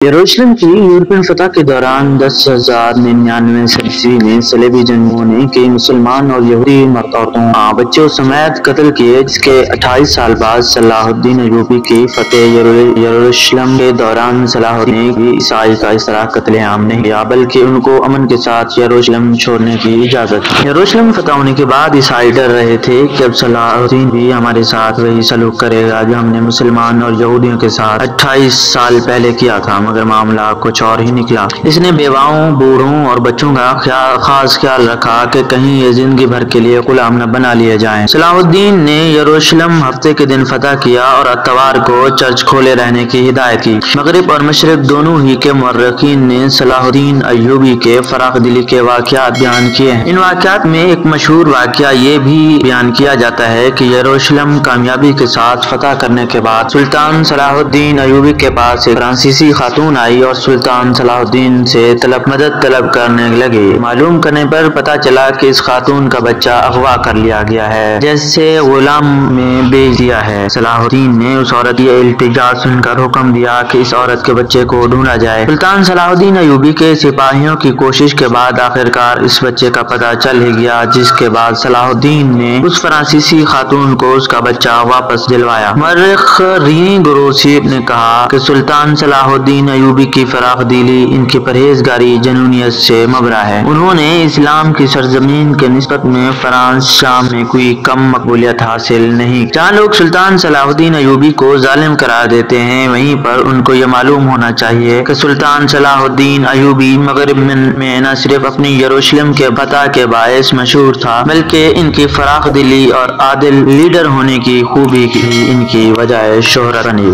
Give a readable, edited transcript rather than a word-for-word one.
یروشلم کی یورپین فتح کے دوران 10,099 میں صلیبی جنگوں نے کئی مسلمان اور یہودی مرد عورتوں بچوں سمیت قتل کیے، جس کے 28 سال بعد صلاح الدین ایوبی کی فتح یروشلم کے دوران صلاح الدین نے عیسائی کا اس طرح قتل عام نہیں کیا، بلکہ ان کو امن کے ساتھ یروشلم چھوڑنے کی اجازت دی۔ یروشلم فتح ہونے کے بعد عیسائی ڈر رہے تھے کہ اب صلاح الدین بھی ہمارے ساتھ وہی سلوک کرے گا جو ہم نے مسلمان اور یہودیوں کے ساتھ 28 سال پہلے کیا تھا، مگر معاملہ کچھ اور ہی نکلا۔ اس نے بیواؤں، بوڑھوں اور بچوں کا خاص خیال رکھا کہ کہیں یہ زندگی بھر کے لیے غلام نہ بنا لیے جائیں۔ صلاح الدین نے یروشلم ہفتے کے دن فتح کیا اور اتوار کو چرچ کھولے رہنے کی ہدایت کی۔ مغرب اور مشرق دونوں ہی کے مورخین نے صلاح الدین ایوبی کے فراخ دلی کے واقعات بیان کیے ہیں۔ ان واقعات میں ایک مشہور واقعہ یہ بھی بیان کیا جاتا ہے کہ یروشلم کامیابی کے ساتھ فتح کرنے کے بعد سلطان صلاح الدین ایوبی کے پاس ایک فرانسیسی خاتون آئی اور سلطان صلاح الدین سے مدد طلب کرنے لگی۔ معلوم کرنے پر پتہ چلا کہ اس خاتون کا بچہ اغوا کر لیا گیا ہے، جیسے غلام میں بیچ دیا ہے۔ صلاح الدین نے اس عورت کی التجا سن کر حکم دیا کہ اس عورت کے بچے کو ڈھونڈا جائے۔ سلطان صلاح الدین ایوبی کے سپاہیوں کی کوشش کے بعد آخرکار اس بچے کا پتہ چل ہی گیا، جس کے بعد صلاح الدین نے اس فرانسیسی خاتون کو اس کا بچہ واپس دلوایا۔ مورخ رینی گروسیپ نے کہا کہ سلطان صلاح الدین ایوبی کی فراخ دلی ان کی پرہیزگاری جنونیت سے مبرا ہے۔ انہوں نے اسلام کی سرزمین کے نسبت میں فرانس شام میں کوئی کم مقبولیت حاصل نہیں۔ جہاں لوگ سلطان صلاح الدین ایوبی کو ظالم قرار دیتے ہیں، وہیں پر ان کو یہ معلوم ہونا چاہیے کہ سلطان صلاح الدین ایوبی مغرب میں نہ صرف اپنی یروشلم کے فتح کے باعث مشہور تھا، بلکہ ان کی فراخ دلی اور عادل لیڈر ہونے کی خوبی بھی ان کی وجہ شہرت بنی۔